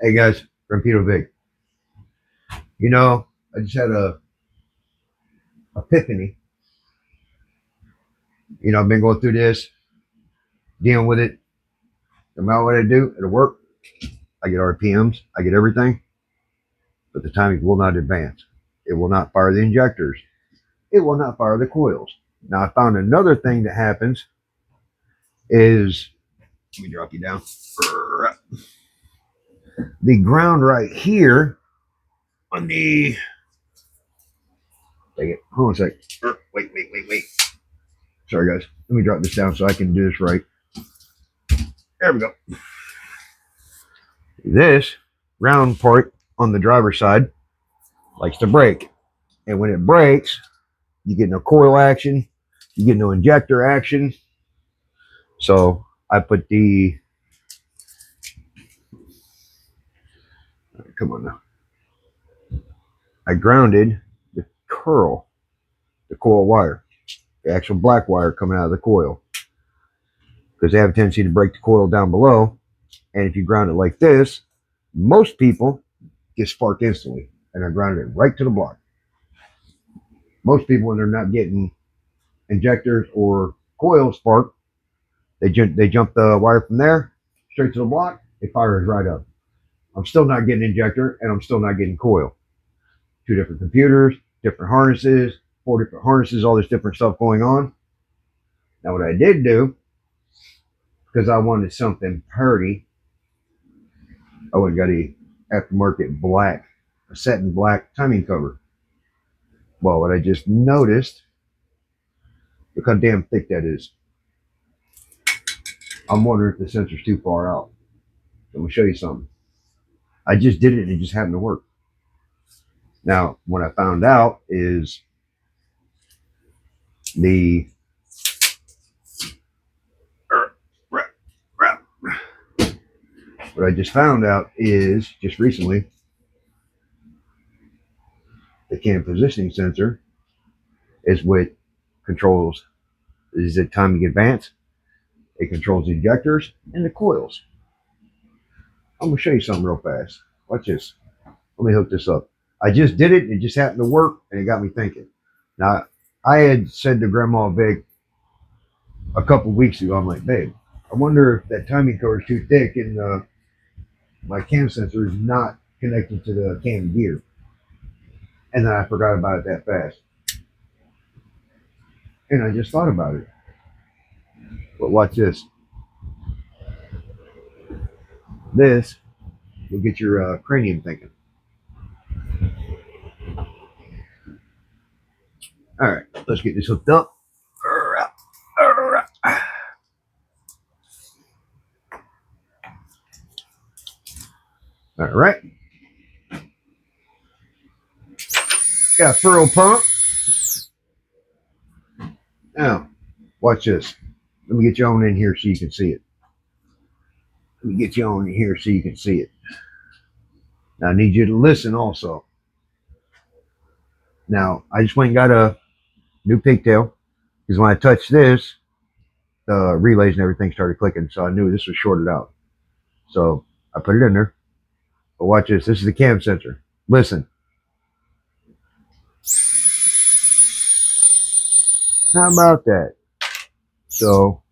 Hey guys, Rampito Vic. You know, I just had a epiphany. I've been going through this, dealing with it. No matter what I do, it'll work. I get RPMs, I get everything, but the timing will not advance. It will not fire the injectors. It will not fire the coils. Now I found another thing that happens is let me drop you down. The ground right here on the take it. Hold on a sec. Wait. Sorry guys. Let me drop this down so I can do this right. There we go. This round part on the driver's side likes to break. And when it breaks, you get no coil action, you get no injector action. So I put come on now. I grounded the the coil wire, the actual black wire coming out of the coil. Because they have a tendency to break the coil down below. And if you ground it like this, most people get sparked instantly. And I grounded it right to the block. Most people, when they're not getting injectors or coil spark, they jump the wire from there straight to the block. It fires right up. I'm still not getting injector, and I'm still not getting coil. Two different computers, different harnesses, 4 different harnesses, all this different stuff going on. Now, what I did do, because I wanted something pretty, I went and got a aftermarket black, a satin black timing cover. Well, what I just noticed, look how damn thick that is. I'm wondering if the sensor's too far out. So I'm gonna show you something. I just did it and it just happened to work. Now, what I found out is the what I just found out is just recently the cam positioning sensor is what controls is the timing advance. It controls the injectors and the coils. I'm gonna show you something real fast. Watch this. Let me hook this up. I just did it. It just happened to work, and it got me thinking. Now, I had said to Grandma Vic a couple weeks ago, I'm like, babe, I wonder if that timing cover is too thick and my cam sensor is not connected to the cam gear. And then I forgot about it that fast. And I just thought about it. But watch this. This will get your cranium thinking. All right, let's get this hooked up. All right. Got a furrow pump. Now, watch this. Let me get you on in here so you can see it. Let me get you on in here so you can see it. Now, I need you to listen also. Now, I just went and got a new pigtail because when I touched this, the relays and everything started clicking, so I knew this was shorted out. So I put it in there. But watch this. This is the cam sensor. Listen. How about that? So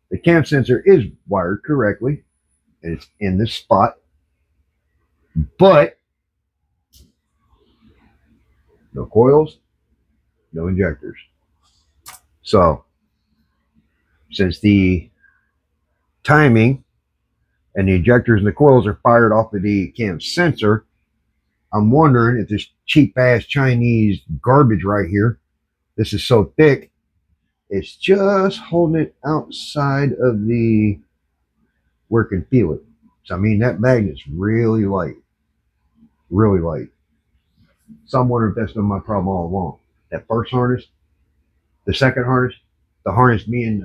the cam sensor is wired correctly, and it's in this spot, but no coils, no injectors. So since the timing and the injectors and the coils are fired off of the cam sensor, I'm wondering if this cheap ass Chinese garbage right here, this is so thick, it's just holding it outside of the where it can feel it. So I mean that magnet's really light. Really light. So I'm wondering if that's been my problem all along. That first harness, the second harness, the harness me and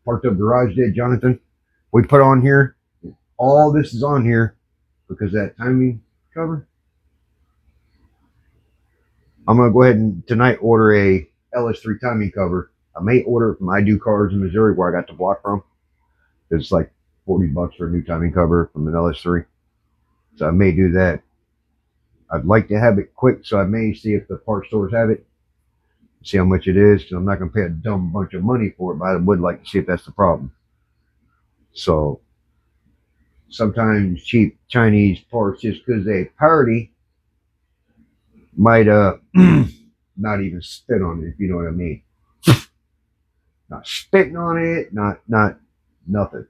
parked up garage did, Jonathan, we put on here. All this is on here because that timing cover. I'm gonna go ahead and tonight order a LS3 timing cover. I may order it from I Do Cars in Missouri where I got the block from. It's like $40 for a new timing cover from an LS3. So I may do that. I'd like to have it quick, so I may see if the parts stores have it, see how much it is, because I'm not going to pay a dumb bunch of money for it, but I would like to see if that's the problem. So sometimes cheap Chinese parts, just because they party, might not even spit on it, if you know what I mean. Not spitting on it, not nothing.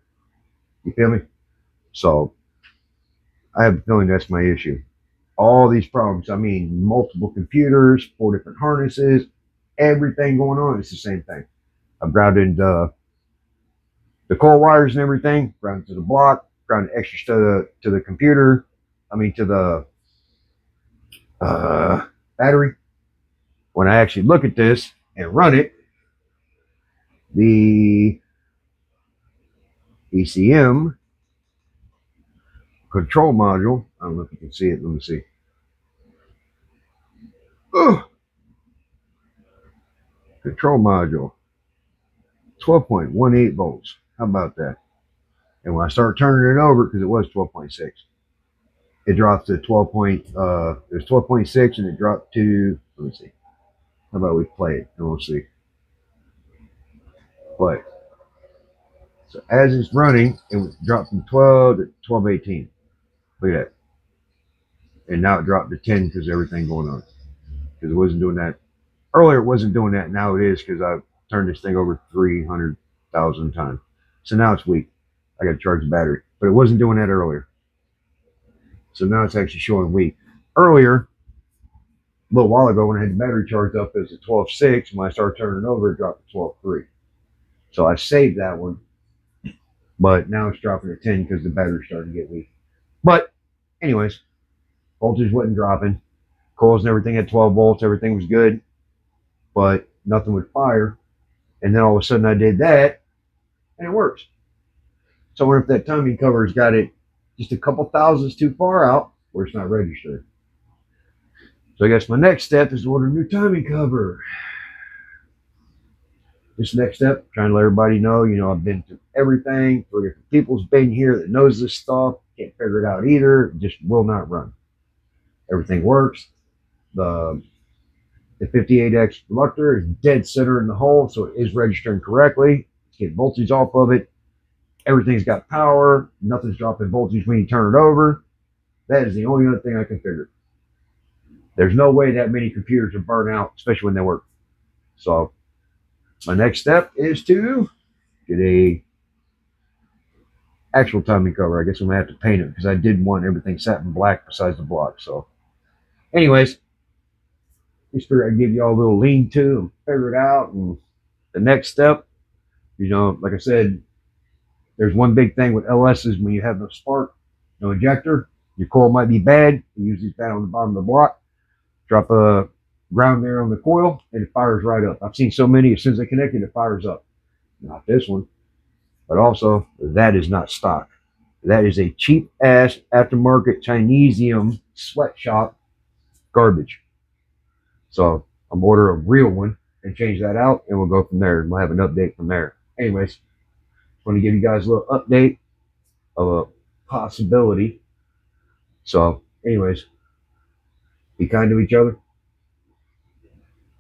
You feel me? So I have a feeling that's my issue. All these problems. I mean, multiple computers, 4 different harnesses, everything going on. It's the same thing. I've grounded the coil wires and everything, grounded to the block, grounded extras to the computer. I mean, to the battery. When I actually look at this and run it, the ECM control module. I don't know if you can see it. Let me see. Ugh. Control module, 12.18 volts. How about that? And when I start turning it over, because it was 12.6, it dropped to 12 point. It was 12.6, and it dropped to. Let me see. How about we play it and we'll see. But so as it's running, it was dropped from 12 to 12.18. Look at that. And now it dropped to 10 because of everything going on. Because it wasn't doing that earlier. It wasn't doing that. Now it is because I've turned this thing over 300,000 times. So now it's weak. I got to charge the battery, but it wasn't doing that earlier. So now it's actually showing weak. Earlier, a little while ago, when I had the battery charged up, it was at 12.6. When I started turning it over, it dropped to 12.3. So I saved that one, but now it's dropping to 10 because the battery's starting to get weak. But anyways, voltage wasn't dropping. Coils and everything at 12 volts. Everything was good, but nothing would fire. And then all of a sudden I did that, and it works. So I wonder if that timing cover's got it just a couple thousandths too far out where it's not registered. So I guess my next step is to order a new timing cover. This next step, trying to let everybody know, I've been through everything. 3 different people's been here that knows this stuff. Can't figure it out either. It just will not run. Everything works. The 58X conductor is dead center in the hole, so it is registering correctly. It's getting voltage off of it. Everything's got power. Nothing's dropping voltage when you turn it over. That is the only other thing I can figure. There's no way that many computers are burnt out, especially when they work. So my next step is to get a actual timing cover. I guess I'm gonna have to paint it because I did want everything satin black besides the block. So anyways, just figured I'd give you all a little lean to and figure it out. And the next step, like I said, there's one big thing with LSs when you have no spark, no ejector, your coil might be bad. You use these bad on the bottom of the block. Drop a ground there on the coil, and it fires right up. I've seen so many, as soon as they connect it, it fires up. Not this one. But also, that is not stock. That is a cheap-ass aftermarket Chinesium sweatshop garbage. So I'm order a real one and change that out, and we'll go from there. We'll have an update from there. Anyways, just want to give you guys a little update of a possibility. So anyways, be kind to each other.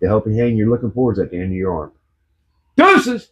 The helping hand you're looking for is at the end of your arm. Deuces!